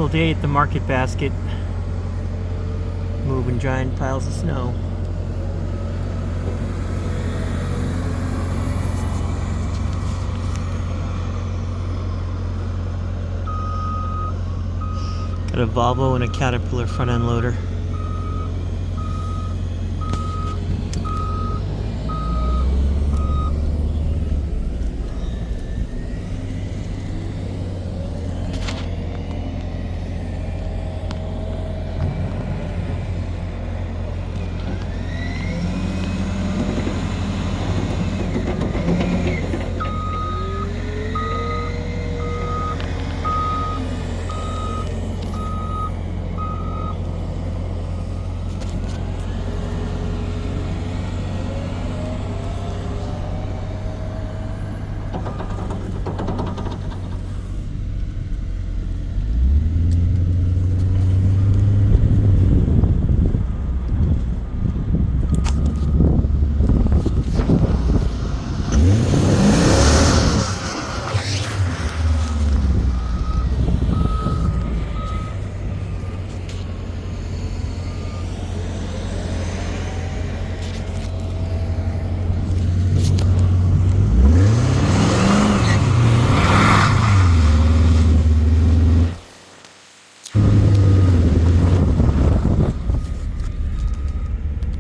Typical day at the market basket. Moving giant piles of snow. Got a Volvo and a Caterpillar front end loader.